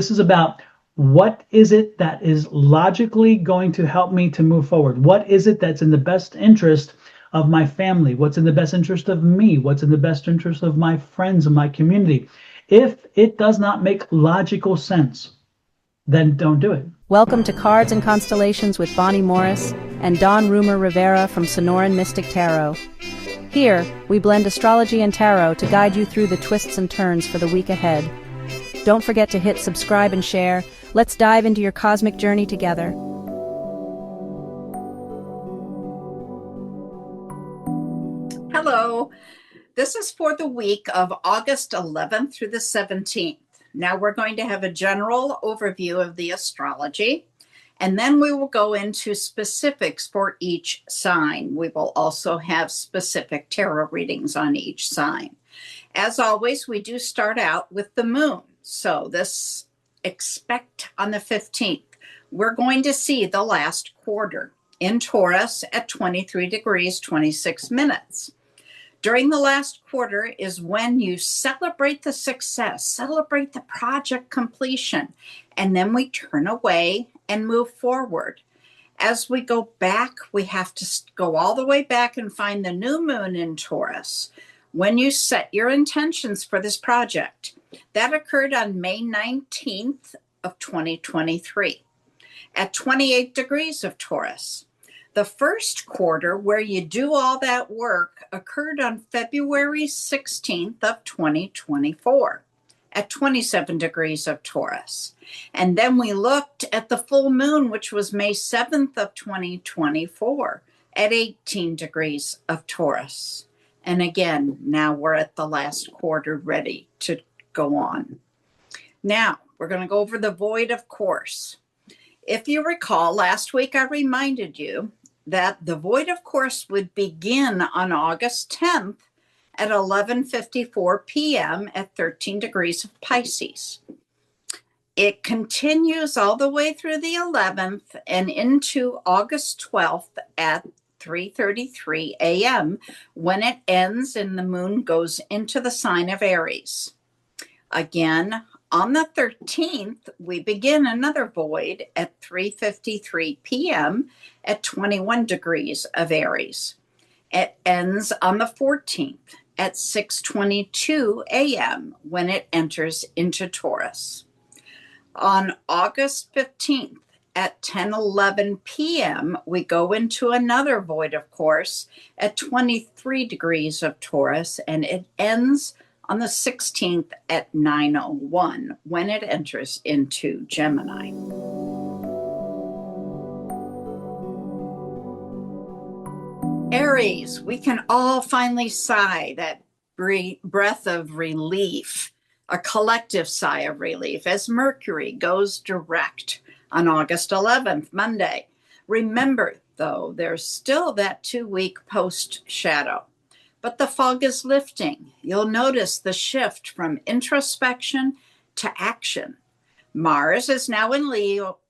This is about what is it that is logically going to help me to move forward? What is it that's in the best interest of my family? What's in the best interest of me? What's in the best interest of my friends and my community? If it does not make logical sense, then don't do it. Welcome to Cards and Constellations with Bonnie Morris and Don Rumor Rivera from Sonoran Mystic Tarot. Here, we blend astrology and tarot to guide you through the twists and turns for the week ahead. Don't forget to hit subscribe and share. Let's dive into your cosmic journey together. Hello, this is for the week of August 11th through the 17th. Now we're going to have a general overview of the astrology, and then we will go into specifics for each sign. We will also have specific tarot readings on each sign. As always, we do start out with the moon. So expect on the 15th, we're going to see the last quarter in Taurus at 23 degrees, 26 minutes. During the last quarter is when you celebrate the success, celebrate the project completion, and then we turn away and move forward. As we go back, we have to go all the way back and find the new moon in Taurus. When you set your intentions for this project, that occurred on May 19th of 2023 at 28 degrees of Taurus. The first quarter where you do all that work occurred on February 16th of 2024 at 27 degrees of Taurus. And then we looked at the full moon, which was May 7th of 2024 at 18 degrees of Taurus. And again, now we're at the last quarter ready to go on. Now, we're going to go over the void, of course. If you recall, last week I reminded you that the void, of course, would begin on August 10th at 11:54 p.m. at 13 degrees of Pisces. It continues all the way through the 11th and into August 12th at 3:33 a.m. when it ends and the moon goes into the sign of Aries. Again, on the 13th, we begin another void at 3:53 p.m. at 21 degrees of Aries. It ends on the 14th at 6:22 a.m. when it enters into Taurus. On August 15th at 10:11 p.m., we go into another void, of course, at 23 degrees of Taurus, and it ends on the 16th at 9:01 when it enters into Gemini. Aries, we can all finally sigh that breath of relief, a collective sigh of relief, as Mercury goes direct on August 11th, Monday. Remember, though, there's still that 2-week post-shadow. But the fog is lifting. You'll notice the shift from introspection to action. Mars is now in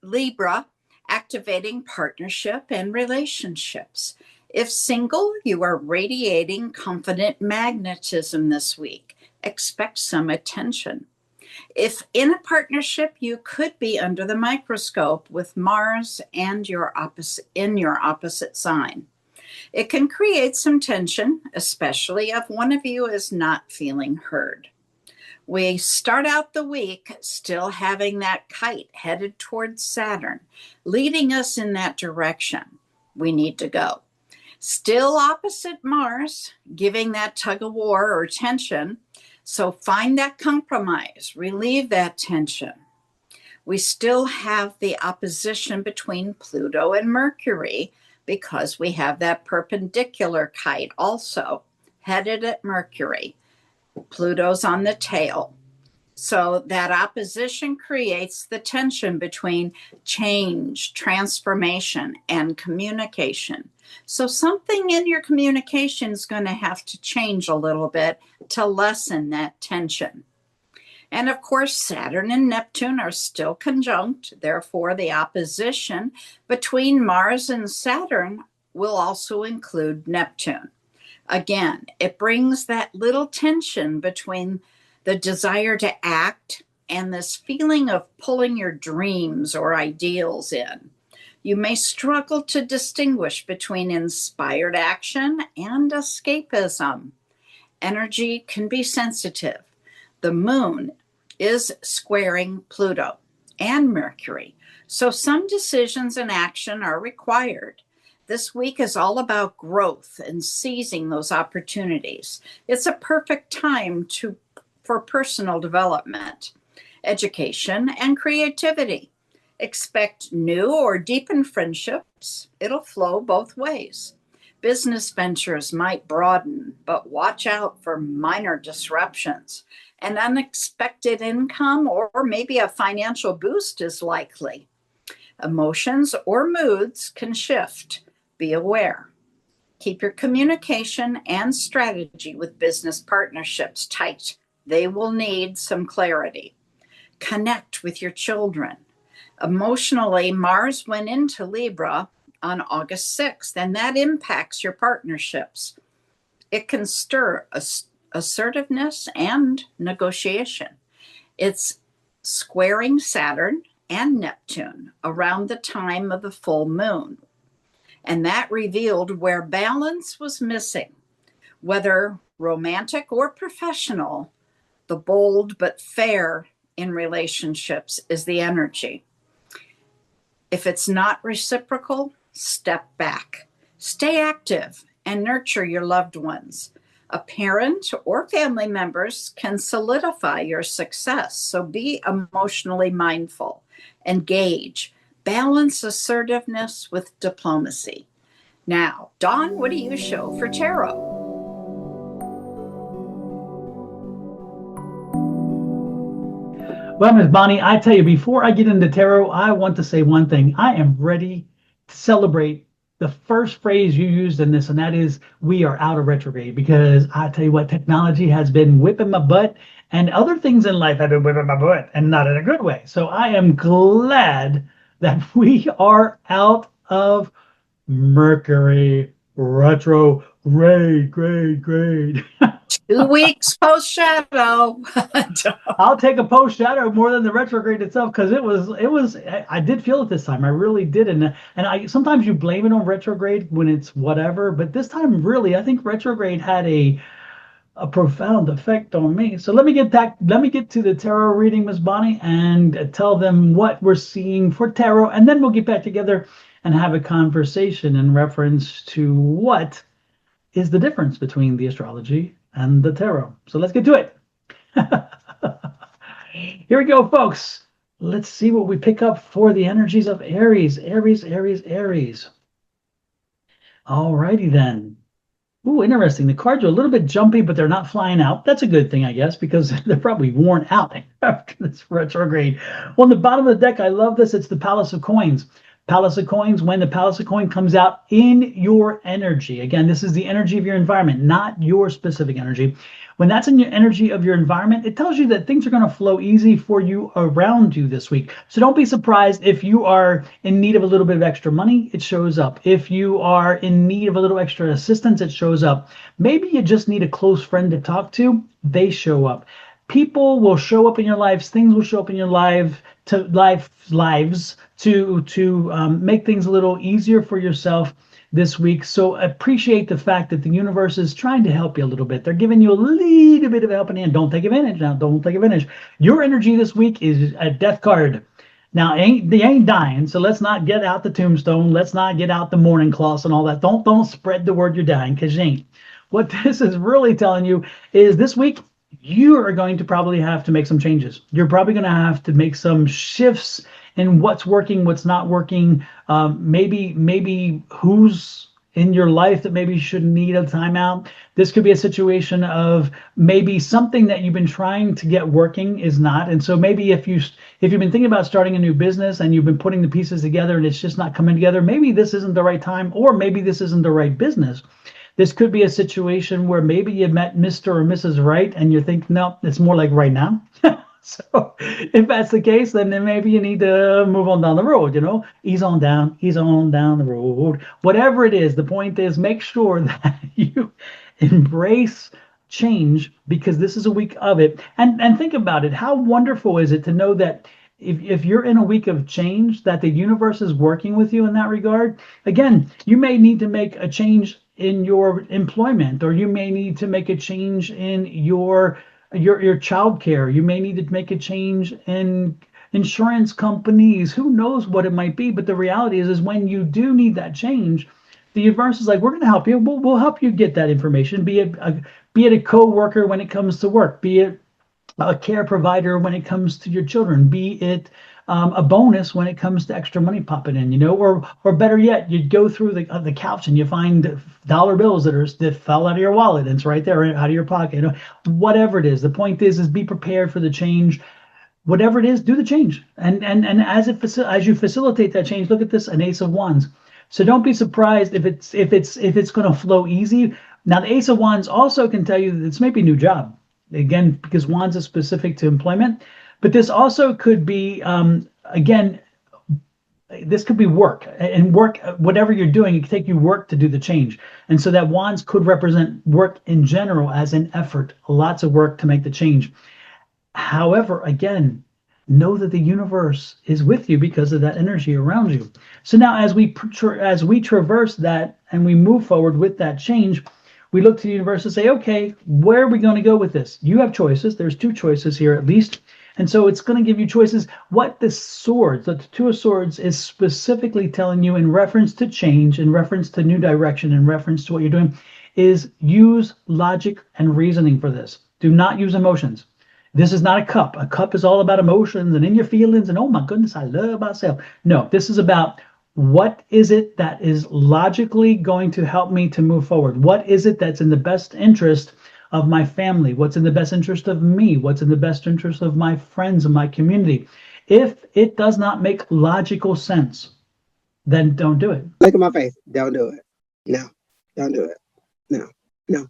Libra, activating partnership and relationships. If single, you are radiating confident magnetism this week. Expect some attention. If in a partnership, you could be under the microscope with Mars and your opposite sign. It can create some tension, especially if one of you is not feeling heard. We start out the week still having that kite headed towards Saturn, leading us in that direction. We need to go. Still opposite Mars, giving that tug of war or tension. So find that compromise, relieve that tension. We still have the opposition between Pluto and Mercury, because we have that perpendicular kite also headed at Mercury. Pluto's on the tail. So that opposition creates the tension between change, transformation, and communication. So something in your communication is going to have to change a little bit to lessen that tension. And of course, Saturn and Neptune are still conjunct. Therefore, the opposition between Mars and Saturn will also include Neptune. Again, it brings that little tension between the desire to act and this feeling of pulling your dreams or ideals in. You may struggle to distinguish between inspired action and escapism. Energy can be sensitive. The moon is squaring Pluto and Mercury, so some decisions and action are required. This week is all about growth and seizing those opportunities. It's a perfect time for personal development, education, and creativity. Expect new or deepened friendships. It'll flow both ways. Business ventures might broaden, but watch out for minor disruptions. An unexpected income or maybe a financial boost is likely. Emotions or moods can shift. Be aware. Keep your communication and strategy with business partnerships tight. They will need some clarity. Connect with your children. Emotionally, Mars went into Libra on August 6th, and that impacts your partnerships. It can stir assertiveness and negotiation. It's squaring Saturn and Neptune around the time of the full moon. And that revealed where balance was missing. Whether romantic or professional, the bold but fair in relationships is the energy. If it's not reciprocal, step back. Stay active and nurture your loved ones. A parent or family members can solidify your success, so be emotionally mindful. Engage. Balance assertiveness with diplomacy. Now, Dawn, what do you show for tarot? Well, Ms. Bonnie, I tell you, before I get into tarot, I want to say one thing. I am ready to celebrate the first phrase you used in this, and that is, we are out of retrograde, because I tell you what, technology has been whipping my butt, and other things in life have been whipping my butt, and not in a good way. So I am glad that we are out of Mercury retrograde, grade. 2 weeks post shadow. I'll take a post shadow more than the retrograde itself, because I did feel it this time. I really did. And I sometimes you blame it on retrograde when it's whatever, but this time really I think retrograde had a profound effect on me. So let me get to the tarot reading, Miss Bonnie, and tell them what we're seeing for tarot, and then we'll get back together and have a conversation in reference to what is the difference between the astrology and the tarot. So let's get to it. Here we go, folks. Let's see what we pick up for the energies of Aries. Aries. All righty then. Ooh, interesting. The cards are a little bit jumpy, but they're not flying out. That's a good thing, I guess, because they're probably worn out after this retrograde. Well, on the bottom of the deck, I love this. It's the Palace of Coins. Palace of Coins, when the Palace of Coin comes out in your energy. Again, this is the energy of your environment, not your specific energy. When that's in your energy of your environment, it tells you that things are going to flow easy for you around you this week. So don't be surprised if you are in need of a little bit of extra money, it shows up. If you are in need of a little extra assistance, it shows up. Maybe you just need a close friend to talk to, they show up. People will show up in your lives, things will show up in your lives to make things a little easier for yourself this week. So appreciate the fact that the universe is trying to help you a little bit. They're giving you a little bit of a helping hand. Don't take advantage now. Don't take advantage. Your energy this week is a death card. Now, they ain't dying, so let's not get out the tombstone. Let's not get out the mourning cloths and all that. Don't spread the word you're dying, because you ain't. What this is really telling you is this week, you are going to probably have to make some changes. You're probably going to have to make some shifts in what's working, what's not working. Maybe who's in your life that maybe should need a timeout. This could be a situation of maybe something that you've been trying to get working is not. And so maybe if you've been thinking about starting a new business and you've been putting the pieces together and it's just not coming together, maybe this isn't the right time, or maybe this isn't the right business. This could be a situation where maybe you met Mr. or Mrs. Right and you think, no, it's more like right now. So if that's the case, then maybe you need to move on down the road, ease on down the road. Whatever it is, the point is, make sure that you embrace change, because this is a week of it. And think about it. How wonderful is it to know that if you're in a week of change, that the universe is working with you in that regard? Again, you may need to make a change in your employment, or you may need to make a change in your child care. You may need to make a change in insurance companies. Who knows what it might be? But the reality is when you do need that change, the universe is like, we're going to help you. We'll help you get that information. Be it a co-worker when it comes to work. Be it a care provider when it comes to your children. Be it a bonus when it comes to extra money popping in, or better yet, you go through the couch and you find dollar bills that fell out of your wallet and it's right there, out of your pocket. Whatever it is, the point is be prepared for the change. Whatever it is, do the change, and as you facilitate that change, look at this, an Ace of Wands. So don't be surprised if it's going to flow easy. Now the Ace of Wands also can tell you that it's maybe a new job, again, because Wands is specific to employment, but this also could be again, this could be work, and work, whatever you're doing, it could take you work to do the change. And so that Wands could represent work in general as an effort, lots of work to make the change. However, again, know that the universe is with you because of that energy around you. So now as we traverse that and we move forward with that change, we look to the universe and say, okay, where are we going to go with this? You have choices. There's two choices here at least. And so it's going to give you choices. What the Two of Swords is specifically telling you in reference to change, in reference to new direction, in reference to what you're doing, is use logic and reasoning for this. Do not use emotions. This is not a cup. A cup is all about emotions and in your feelings and, oh my goodness, I love myself. No, this is about, what is it that is logically going to help me to move forward? What is it that's in the best interest of my family? What's in the best interest of me? What's in the best interest of my friends and my community? If it does not make logical sense, then don't do it. Look at my face. Don't do it. No, don't do it. No.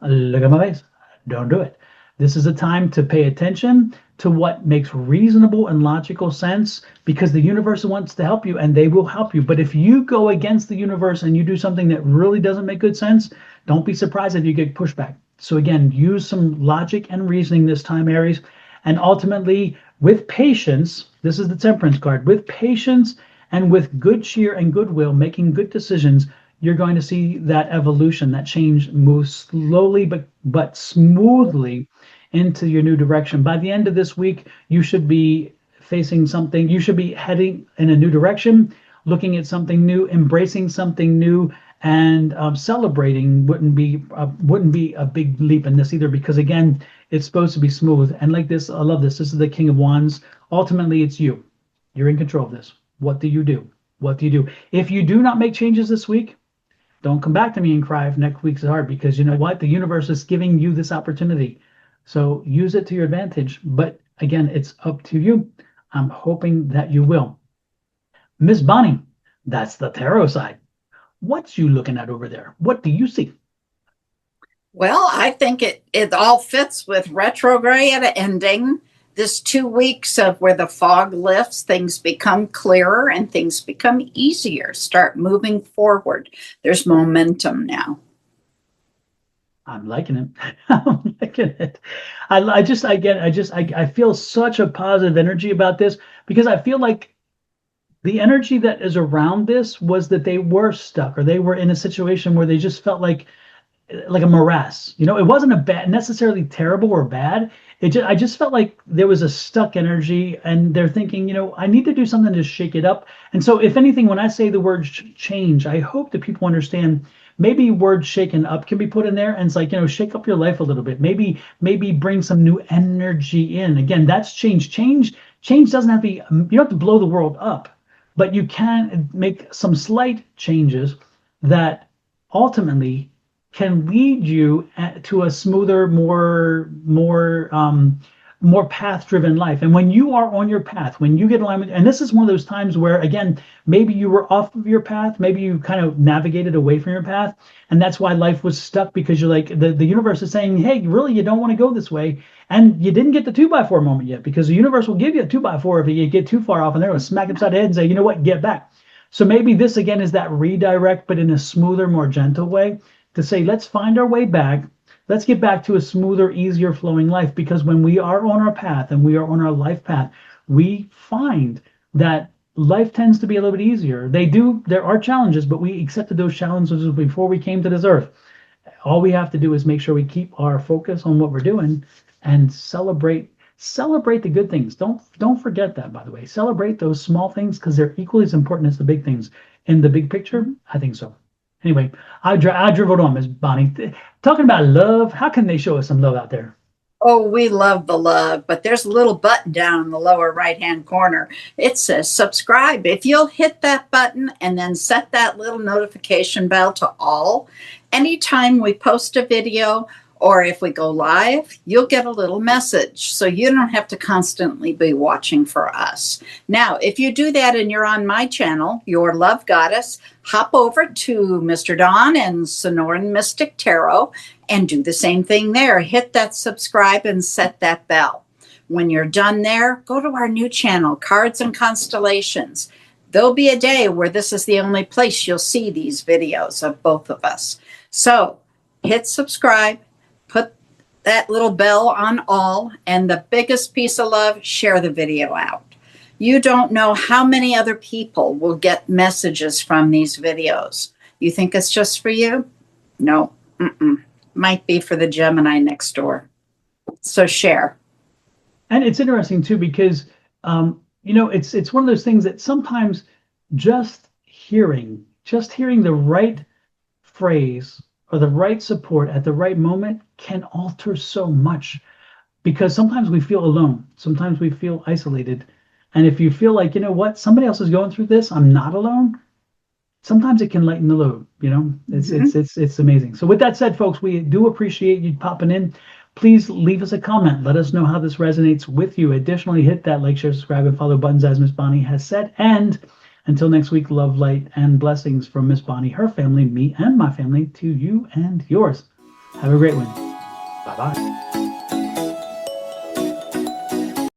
Look at my face. Don't do it. This is a time to pay attention to what makes reasonable and logical sense, because the universe wants to help you and they will help you. But if you go against the universe and you do something that really doesn't make good sense, don't be surprised if you get pushback. So again, use some logic and reasoning this time, Aries. And ultimately, with patience, this is the Temperance card, with patience and with good cheer and goodwill, making good decisions, you're going to see that evolution, that change move slowly but smoothly into your new direction. By the end of this week, you should be facing something. You should be heading in a new direction, looking at something new, embracing something new, and celebrating wouldn't be a big leap in this either, because again, it's supposed to be smooth. And like this, I love this. This is the King of Wands. Ultimately, it's you. You're in control of this. What do you do? What do you do? If you do not make changes this week, don't come back to me and cry if next week's hard, because you know what? The universe is giving you this opportunity. So use it to your advantage. But again, it's up to you. I'm hoping that you will. Miss Bonnie, that's the tarot side. What's you looking at over there? What do you see? Well, I think it all fits with retrograde ending. This 2 weeks of where the fog lifts, things become clearer and things become easier. Start moving forward. There's momentum now. I'm liking it. I'm liking it. I feel such a positive energy about this, because I feel like the energy that is around this was that they were stuck, or they were in a situation where they just felt like a morass. It wasn't necessarily terrible or bad. I just felt like there was a stuck energy, and they're thinking, I need to do something to shake it up. And so if anything, when I say the word change, I hope that people understand maybe word shaken up can be put in there. And it's like, shake up your life a little bit. Maybe bring some new energy in. Again, that's change. Change doesn't have to be, you don't have to blow the world up, but you can make some slight changes that ultimately can lead you to a smoother, more path-driven life. And when you are on your path, when you get alignment, and this is one of those times where, again, maybe you were off of your path, maybe you kind of navigated away from your path, and that's why life was stuck, because you're like, the universe is saying, hey, really, you don't want to go this way, and you didn't get the 2x4 moment yet, because the universe will give you a 2x4 if you get too far off, and they're going to smack upside the head and say, you know what, get back. So maybe this, again, is that redirect, but in a smoother, more gentle way, to say, let's find our way back Let's get back to a smoother, easier flowing life, because when we are on our path and we are on our life path, we find that life tends to be a little bit easier. There are challenges, but we accepted those challenges before we came to this earth. All we have to do is make sure we keep our focus on what we're doing and celebrate the good things. Don't forget that, by the way. Celebrate those small things, because they're equally as important as the big things. In the big picture, I think so. Anyway, I dribbled on, Miss Bonnie. Talking about love, how can they show us some love out there? Oh, we love the love, but there's a little button down in the lower right-hand corner. It says subscribe. If you'll hit that button and then set that little notification bell to all, anytime we post a video or if we go live, you'll get a little message. So you don't have to constantly be watching for us. Now, if you do that and you're on my channel, Your Love Goddess, hop over to Mr. Don and Sonoran Mystic Tarot and do the same thing there. Hit that subscribe and set that bell. When you're done there, go to our new channel, Cards and Constellations. There'll be a day where this is the only place you'll see these videos of both of us. So hit subscribe, put that little bell on all, and the biggest piece of love, share the video out. You don't know how many other people will get messages from these videos. You think it's just for you? No. Might be for the Gemini next door. So share. And it's interesting too, because it's one of those things that sometimes just hearing the right phrase or the right support at the right moment can alter so much, because sometimes we feel alone, sometimes we feel isolated. And if you feel like, you know what, somebody else is going through this, I'm not alone, sometimes it can lighten the load. It's amazing. So with that said, folks, we do appreciate you popping in. Please leave us a comment. Let us know how this resonates with you. Additionally, hit that like, share, subscribe, and follow buttons, as Miss Bonnie has said. And until next week, love, light, and blessings from Miss Bonnie, her family, me, and my family, to you and yours. Have a great one. Bye-bye.